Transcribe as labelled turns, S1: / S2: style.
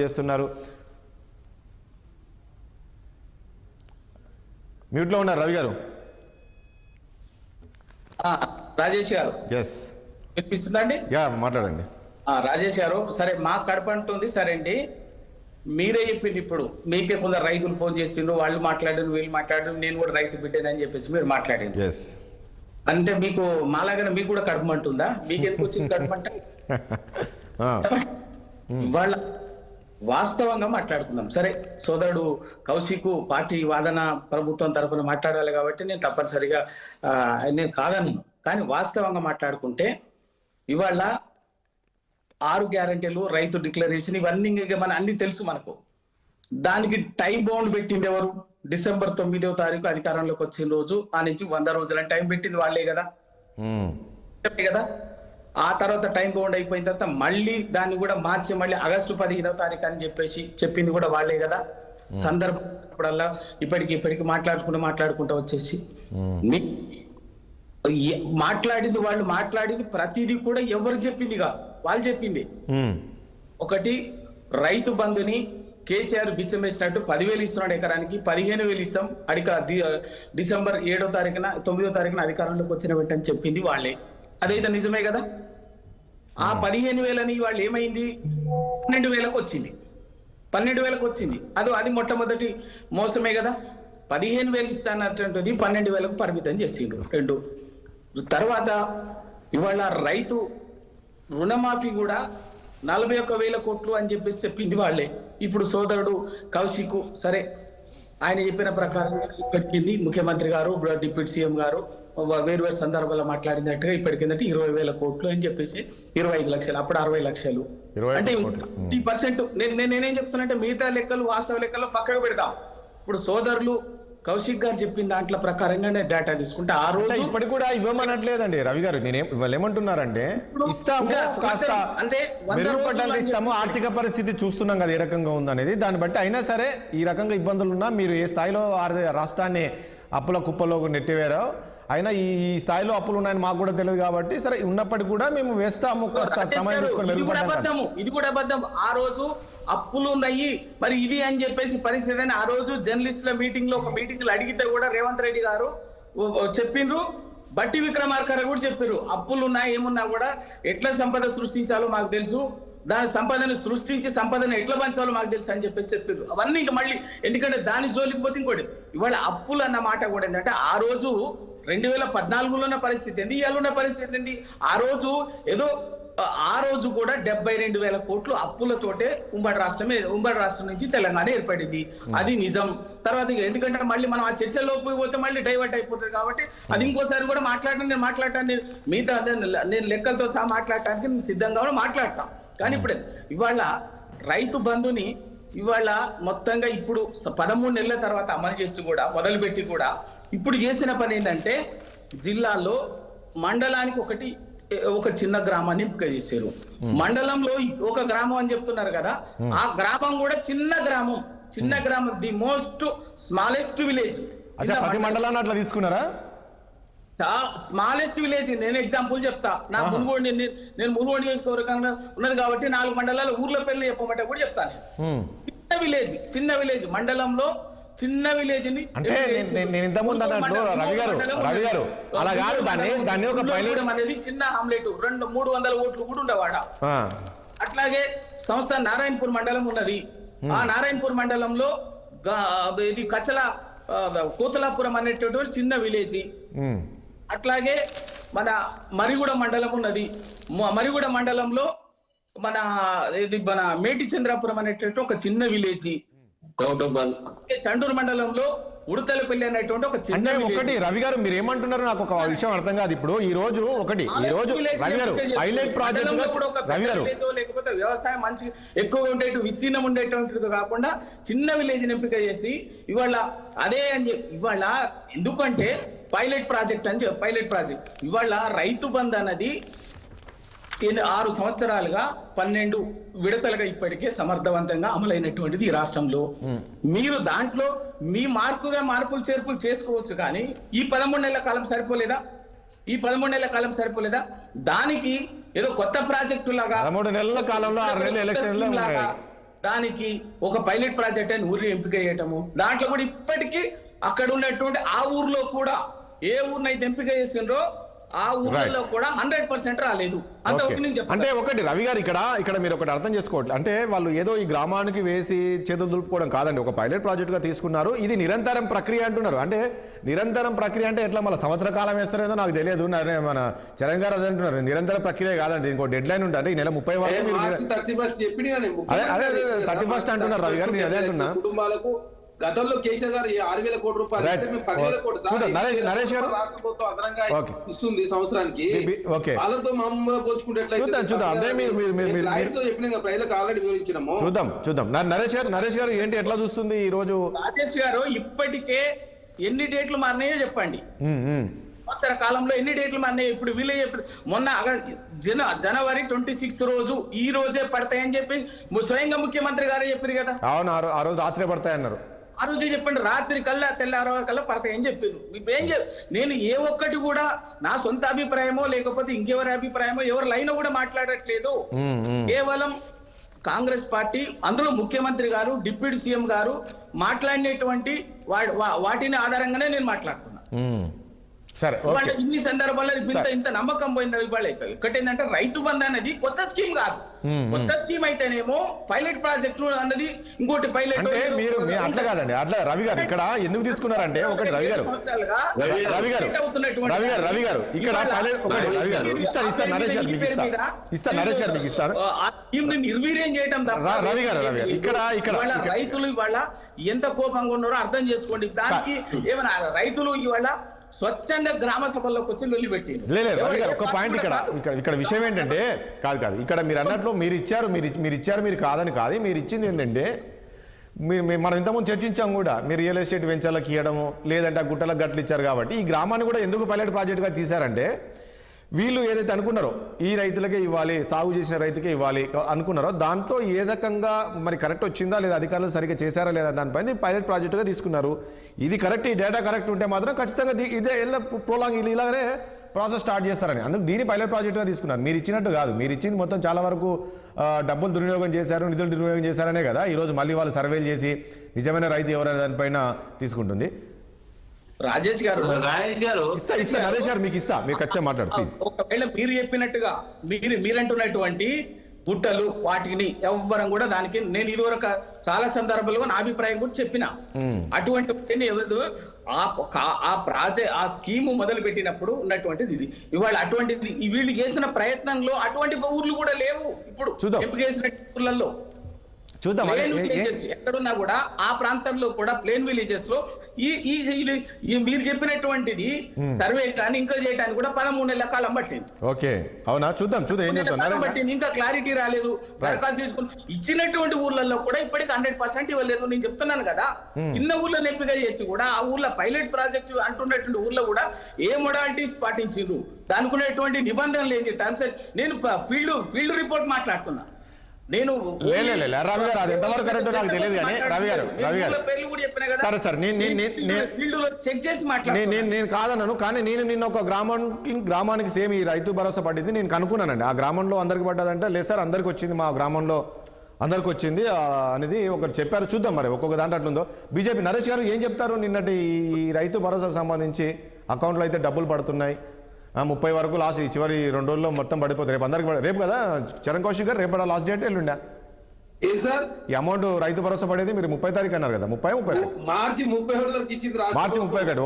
S1: చేస్తున్నారు. మ్యూట్లో ఉన్నారు రవి గారు.
S2: రాజేష్ గారు వినిపిస్తుందండి?
S1: మాట్లాడండి.
S2: రాజేష్ గారు, సరే మాకు కడప అంటుంది, సరే అండి మీరే చెప్పింది. ఇప్పుడు మీకే కొందరు రైతులు ఫోన్ చేసిండ్రు, వాళ్ళు మాట్లాడారు, వీళ్ళు మాట్లాడారు, నేను కూడా రైతు బిడ్డదని చెప్పేసి మీరు మాట్లాడింది. అంటే మీకు మాలాగానే మీకు కూడా కడపమంటుందా? మీకు ఎందుకు వచ్చింది కడపంట? ఇవాళ వాస్తవంగా మాట్లాడుకుందాం. సరే, సోదరుడు కౌశిక్ పార్టీ వాదన ప్రభుత్వం తరఫున మాట్లాడాలి కాబట్టి నేను తప్పనిసరిగా నేను కాదను, కానీ వాస్తవంగా మాట్లాడుకుంటే ఇవాళ 6 గ్యారంటీలు, రైతు డిక్లరేషన్, ఇవన్నీ మన అన్ని తెలుసు మనకు. దానికి టైం బౌండ్ పెట్టింది ఎవరు? డిసెంబర్ 9వ తారీఖు అధికారంలోకి వచ్చిన రోజు ఆ నుంచి 100 రోజులని టైం పెట్టింది వాళ్ళే కదా. ఆ తర్వాత టైం బౌండ్ అయిపోయిన తర్వాత మళ్ళీ దాన్ని కూడా మార్చి మళ్ళీ ఆగస్టు 15వ తారీఖు అని చెప్పేసి చెప్పింది కూడా వాళ్ళే కదా. సందర్భంలో ఇప్పటికి మాట్లాడుకుంటూ వచ్చేసి మాట్లాడింది వాళ్ళు మాట్లాడింది ప్రతిదీ కూడా ఎవరు చెప్పిందిగా వాళ్ళు చెప్పింది. ఒకటి, రైతు బంధుని కేసీఆర్ బిచ్చం వేసినట్టు 10,000 ఇస్తున్నాడు ఎకరానికి, 15,000 ఇస్తాం డిసెంబర్ 7వ తారీఖున 9వ తారీఖున అధికారంలోకి వచ్చిన వెంటనే చెప్పింది వాళ్ళే. అదైతే నిజమే కదా. ఆ 15,000ని వాళ్ళు ఏమైంది 12,000కు వచ్చింది. 12,000కు వచ్చింది. అది మొట్టమొదటి మోసమే కదా. 15,000 ఇస్తానటువంటిది 12,000కు పరిమితం చేసిండ్రు. 2 తర్వాత ఇవాళ రైతు రుణమాఫీ కూడా 41,000 కోట్లు అని చెప్పేసి చెప్పింది వాళ్ళే. ఇప్పుడు సోదరుడు కౌశిక్ సరే ఆయన చెప్పిన ప్రకారంగా ఇప్పటికింది ముఖ్యమంత్రి గారు, డిప్యూటీ సీఎం గారు వేరు సందర్భాల్లో మాట్లాడినట్టుగా ఇప్పటికిందంటే 20,000 కోట్లు అని చెప్పేసి 25 లక్షలు, అప్పుడు 60 లక్షలు అంటే 50%. నేనేం చెప్తున్నా, మిగతా లెక్కలు వాస్తవ లెక్కలు పక్కకు పెడదాం. ఇప్పుడు సోదరులు కౌశిక్ గారు చెప్పిన దాంట్లో ప్రకారంగానే డేటా తీసుకుంటే ఆ రోజు
S1: ఇప్పటికి కూడా ఇవ్వమనట్లేదండి రవి గారు. వాళ్ళు ఏమంటున్నారంటే ఇస్తాము, కాస్త అంటే మెరుగుపడ్డానికి ఇస్తాము, ఆర్థిక పరిస్థితి చూస్తున్నాం కదా ఏ రకంగా ఉందనేది, దాన్ని బట్టి అయినా సరే ఈ రకంగా ఇబ్బందులు ఉన్నా మీరు ఏ స్థాయిలో రాష్ట్రాన్ని అప్పుల కుప్పలో నెట్టివేరో అయినా ఈ స్థాయిలో అప్పులు ఉన్నాయని మాకు కూడా తెలియదు కాబట్టి సరే ఉన్నప్పటికీ కూడా మేము వేస్తాము, కాస్త సమయం తీసుకొని
S2: ఇది కూడా అబద్ధం. ఆ రోజు అప్పులు ఉన్నాయి మరి ఇది అని చెప్పేసి పరిస్థితి అని ఆ రోజు జర్నలిస్టుల ఒక మీటింగ్ లో అడిగితే కూడా రేవంత్ రెడ్డి గారు చెప్పిండ్రు, బట్టి విక్రమార్క కూడా చెప్పారు అప్పులు ఉన్నాయి ఏమున్నా కూడా ఎట్లా సంపద సృష్టించాలో మాకు తెలుసు, దాని సంపదను సృష్టించి సంపదను ఎట్లా పంచాలో మాకు తెలుసు అని చెప్పేసి చెప్పారు. అవన్నీ ఇంకా మళ్ళీ ఎందుకంటే దాని జోలికి పోతే ఇంకోటి ఇవాళ అప్పులు అన్న మాట కూడా ఏంటంటే ఆ రోజు 2014లో ఉన్న పరిస్థితి ఏంది, ఇవాళ ఉన్న పరిస్థితి ఏంది. ఆ రోజు కూడా 72,000 కోట్లు అప్పులతోటే ఉమ్మడి రాష్ట్రం నుంచి తెలంగాణ ఏర్పడింది. అది నిజం. తర్వాత ఎందుకంటే మళ్ళీ మనం ఆ చర్చలో పోతే మళ్ళీ డైవర్ట్ అయిపోతుంది కాబట్టి అది ఇంకోసారి కూడా మాట్లాడటానికి మిగతా నేను లెక్కలతో సహా మాట్లాడటానికి నేను సిద్ధంగా మాట్లాడతాం. కానీ ఇప్పుడు ఇవాళ రైతు బంధుని ఇవాళ మొత్తంగా ఇప్పుడు 13 నెలల తర్వాత అమలు చేస్తూ కూడా మొదలుపెట్టి కూడా ఇప్పుడు చేసిన పని ఏంటంటే జిల్లాలో మండలానికి ఒక చిన్న గ్రామాన్ని ఎంపిక చేశారు. మండలంలో ఒక గ్రామం అని చెప్తున్నారు కదా, ఆ గ్రామం కూడా చిన్న గ్రామం ది మోస్ట్ స్మాలెస్ట్ విలేజ్.
S1: ప్రతి మండలాన్ని అట్లా తీసుకున్నారా?
S2: Smallest village. నేను ఎగ్జాంపుల్ చెప్తా. నేను మునుగోడు నియోజకవర్గంగా ఉన్నది కాబట్టి 4 మండలాల ఊర్ల పేర్లు చెప్పమంటే కూడా చెప్తాను. చిన్న విలేజ్ మండలంలో చిన్న విలేజ్ ని
S1: అంటే నేను ఇంతకుముందు అన్నట్లు రవి గారు అలా కాదు, దాన్ని ఒక పైలట్
S2: అనేది చిన్న హామ్లెట్ 200-300 ఓట్లు కూడా ఉండవాడ. అట్లాగే సంస్థ నారాయణపూర్ మండలం ఉన్నది. ఆ నారాయణపూర్ మండలంలో ఇది కచ్చల కోతలాపురం అనేటటువంటి చిన్న విలేజ్. అట్లాగే మన మరిగూడ మండలం ఉన్నది. మరిగూడ మండలంలో మన మేటి చంద్రాపురం అనేటువంటి ఒక చిన్న విలేజ్. చండూరు మండలంలో ఉడతలపల్లి అనేటువంటి ఒక చిన్న
S1: ఒకటి. రవి గారు మీరు ఏమంటున్నారు నాకు ఒక విషయం అర్థం కాదు. ఇప్పుడు ఈ రోజు రవి గారు హైలైట్ ప్రాజెక్ట్
S2: లేకపోతే వ్యవసాయం మంచి ఎక్కువగా ఉండేటు విస్తీర్ణం ఉండేటువంటిది కాకుండా చిన్న విలేజ్ ఎంపిక చేసి ఇవాళ అదే అని చెప్పి ఇవాళ ఎందుకంటే పైలట్ ప్రాజెక్ట్ ఇవాళ రైతు బంధు అన్నది 6 సంవత్సరాలుగా 12 విడతలుగా ఇప్పటికే సమర్థవంతంగా అమలైనటువంటిది ఈ రాష్ట్రంలో. మీరు దాంట్లో మీ మార్పులు చేర్పులు చేసుకోవచ్చు, కానీ ఈ 13 నెలల కాలం సరిపోలేదా? దానికి ఏదో కొత్త ప్రాజెక్టు లాగా
S1: 13 నెలల కాలంలో 6 నెలల ఎలక్షన్లు
S2: దానికి ఒక పైలట్ ప్రాజెక్ట్ అని ఊరిని ఎంపిక చేయటము, దాంట్లో కూడా ఇప్పటికీ అక్కడ ఉన్నటువంటి ఆ ఊర్లో కూడా ఏ ఊరినైతే ఎంపిక చేసిండ్రో ఆ ఊర్లో కూడా 100% రాలేదు. అంత
S1: ఓకే.
S2: నేను చెప్తాను.
S1: అంటే ఒకటి రవి గారు ఇక్కడ మీరు ఒకటి అర్థం చేసుకోవట్లేదు. అంటే వాళ్ళు ఏదో ఈ గ్రామానికి వేసి చేతులు దులుపుకోవడం కాదండి, ఒక పైలట్ ప్రాజెక్ట్ గా తీసుకున్నారు. ఇది నిరంతరం ప్రక్రియ అంటున్నారు. అంటే నిరంతరం ప్రక్రియ అంటే ఎట్లా మళ్ళీ సంవత్సర కాలం వేస్తారేదో నాకు తెలియదు. మన చరణ్ గారు అదే అంటున్నారు, నిరంతర ప్రక్రియ కాదండి, ఇంకో డెడ్ లైన్ ఉంటుంది. ఈ నెల 30 వరకు మీరు అదే 31 అంటున్నారు రవి గారు. నేను అదే అంటున్నా.
S3: కుటుంబాలకు గతంలో కేసీఆర్ గారు 6,000 కోట్ల రూపాయలు ఇస్తే మేము 10,000 కోట్లు
S1: చూడండి, నరేష్ గారు
S3: రాష్ట్ర ప్రభుత్వం అదనంగా
S1: ఓకే.
S3: ఇస్తుంది సంవత్సరానికి.
S1: ఓకే.
S3: వాళ్ళతో మామూలుగా పోల్చుకుంటే
S1: చూద్దాం. అదే మీరు
S3: చెప్పిన ప్రజలకు ఆల్రెడీ వివరించినాము.
S1: చూద్దాం. నరేష్ గారు ఏంటి ఎట్లా చూస్తుంది ఈ రోజు?
S2: రాజేష్ గారు ఇప్పటికే ఎన్ని డేట్లు మారినాయో చెప్పండి. సంవత్సర కాలంలో ఎన్ని డేట్లు మారినాయి? ఇప్పుడు వీళ్ళే మొన్న జనవరి 26 రోజు ఈ రోజే పడతాయని చెప్పి స్వయంగా ముఖ్యమంత్రి గారు చెప్పారు కదా.
S1: అవును, ఆ రోజు రాత్రే పడతాయన్నారు.
S2: ఆ రోజు చెప్పండి, రాత్రి కల్లా తెల్లారో కల్లా పడతాయని చెప్పారు. నేను ఏ ఒక్కటి కూడా నా సొంత అభిప్రాయమో లేకపోతే ఇంకెవరి అభిప్రాయమో ఎవరి లైన్ కూడా మాట్లాడట్లేదు. కేవలం కాంగ్రెస్ పార్టీ, అందులో ముఖ్యమంత్రి గారు, డిప్యూటీ సీఎం గారు మాట్లాడినటువంటి వాటిని ఆధారంగానే నేను మాట్లాడుతున్నా.
S1: సరే,
S2: ఇన్ని సందర్భాల్లో ఇంత నమ్మకం పోయింది. ఇవాళ ఒకటేంటంటే రైతు బంధు అనేది కొత్త స్కీమ్ కాదు. కొత్త స్కీమ్ అయితేనేమో పైలట్ ప్రాజెక్ట్ అన్నది ఇంకోటి పైలట్
S1: అంటే మీరు అట్లా కాదండి. అట్లా రవి గారు ఇక్కడ ఎందుకు తీసుకున్నారంటే ఒకటి రవి గారు ఇక్కడ పైలట్ ఒకటి రవి గారు ఇస్తారు నరేష్ గారు మీకు ఇస్తారు.
S2: ఆ స్కీమ్ ని నిర్వీర్యం చేయడం తప్ప
S1: రవి గారు ఇక్కడ
S2: రైతులు ఇవాళ ఎంత కోపంగా ఉన్నారో అర్థం చేసుకోండి. దానికి ఏమైనా రైతులు ఇవాళ స్వచ్ఛంగా గ్రామ సభల్లోకి వచ్చి లొల్లి పెట్టింది.
S1: లేదు రవి గారు ఒక పాయింట్ ఇక్కడ విషయం ఏంటంటే కాదు ఇక్కడ మీరు అన్నట్లు మీరు ఇచ్చారు మీరు కాదని కాదు. మీరు ఇచ్చింది ఏంటంటే మనం ఇంతకుముందు చర్చించాం కూడా, మీరు రియల్ ఎస్టేట్ వెంచర్లకు ఇవ్వడము, లేదంటే ఆ గుట్టలకు గట్లు ఇచ్చారు. కాబట్టి ఈ గ్రామాన్ని కూడా ఎందుకు పైలట్ ప్రాజెక్ట్గా తీశారంటే వీళ్ళు ఏదైతే అనుకున్నారో ఈ రైతులకే ఇవ్వాలి, సాగు చేసిన రైతుకే ఇవ్వాలి అనుకున్నారో దాంట్లో ఏ రకంగా మరి కరెక్ట్ వచ్చిందా లేదా, అధికారులు సరిగ్గా చేశారా లేదా దానిపైన పైలట్ ప్రాజెక్టుగా తీసుకున్నారు. ఇది కరెక్ట్, ఈ డేటా కరెక్ట్ ఉంటే మాత్రం ఖచ్చితంగా ఇదే ప్రోలాంగ్ ఇలాగనే ప్రాసెస్ స్టార్ట్ చేస్తారని అందుకు దీన్ని పైలట్ ప్రాజెక్టుగా తీసుకున్నారు. మీరు ఇచ్చినట్టు కాదు. మీరు ఇచ్చింది మొత్తం చాలా వరకు డబ్బులు దుర్వినియోగం చేశారు, నిధులు దుర్వినియోగం చేశారనే కదా ఈరోజు మళ్ళీ వాళ్ళు సర్వేలు చేసి నిజమైన రైతు ఎవరైనా దానిపైన తీసుకుంటుంది.
S2: రాజేష్ గారు
S1: ఇస్తా నరేష్ గారు మీకు ఇస్తా, మీరు ఖచ్చితంగా మాట్లాడు ప్లీజ్.
S2: ఒకవేళ మీరు చెప్పినట్టుగా మీరంటున్నటువంటి గుట్టలు వాటిని ఎవ్వరం కూడా దానికి నేను ఇదివరకు చాలా సందర్భాలుగా నా అభిప్రాయం కూడా చెప్పిన. అటువంటి ఆ స్కీమ్ మొదలు పెట్టినప్పుడు ఉన్నటువంటిది ఇది. ఇవాళ అటువంటిది వీళ్ళు చేసిన ప్రయత్నంలో అటువంటి ఊర్లు కూడా లేవు. ఇప్పుడు ఎంపిక చేసిన ఊర్లలో
S1: చూద్దాం.
S2: ఎక్కడున్నా కూడా ఆ ప్రాంతంలో కూడా ప్లేన్ విలేజెస్ లో ఈ మీరు చెప్పినటువంటిది సర్వే కానీ ఇంకా చేయడానికి కూడా 13 నెలల కాలం పట్టింది.
S1: ఓకే, అవునా? చూద్దాం ఏం
S2: పట్టింది, ఇంకా క్లారిటీ రాలేదు. దరఖాస్తు తీసుకుని ఇచ్చినటువంటి ఊర్లలో కూడా ఇప్పటికి 100% ఇవ్వలేదు. నేను చెప్తున్నాను కదా, చిన్న ఊర్లో ఎంపిక చేసి కూడా ఆ ఊర్లో పైలట్ ప్రాజెక్ట్ అంటున్నటువంటి ఊర్లో కూడా ఏ మొడాలిటీస్ పాటించారు, దానికి ఉన్నటువంటి నిబంధనలు ఏంటి, టర్మ్స్. నేను ఫీల్డ్ రిపోర్ట్ మాట్లాడుతున్నా. నేను
S1: రవి గారు అది ఎంతవరకు కరెక్ట్ నాకు తెలియదు కానీ రవి గారు సరే సార్ నేను కాదన్నాను. కానీ నిన్న ఒక గ్రామానికి సేమ్ ఈ రైతు భరోసా పడింది, నేను కనుక్కున్నానండి. ఆ గ్రామంలో అందరికి పడ్డదంటే లేదు సార్ అందరికి వచ్చింది, మా గ్రామంలో అందరికి వచ్చింది అనేది ఒకరు చెప్పారు. చూద్దాం మరి ఒక్కొక్క దాంట్లో అట్లుందో. బీజేపీ నరేష్ గారు ఏం చెప్తారు? నిన్నటి ఈ రైతు భరోసాకు సంబంధించి అకౌంట్లో అయితే డబ్బులు పడుతున్నాయి, 30 వరకు లాస్ట్, చివరి 2 రోజుల్లో మొత్తం పడిపోతుంది. రేపు అందరికి రేపు కదా చరణ్ కౌశిక్ గారు, రేపు లాస్ట్ డేట్ ఎల్లుండా ఈ అమౌంట్ రైతు భరోసా పడేది మీరు 30 తారీఖు అన్నారు కదా, 30
S3: మార్చి 31
S1: మార్చి 31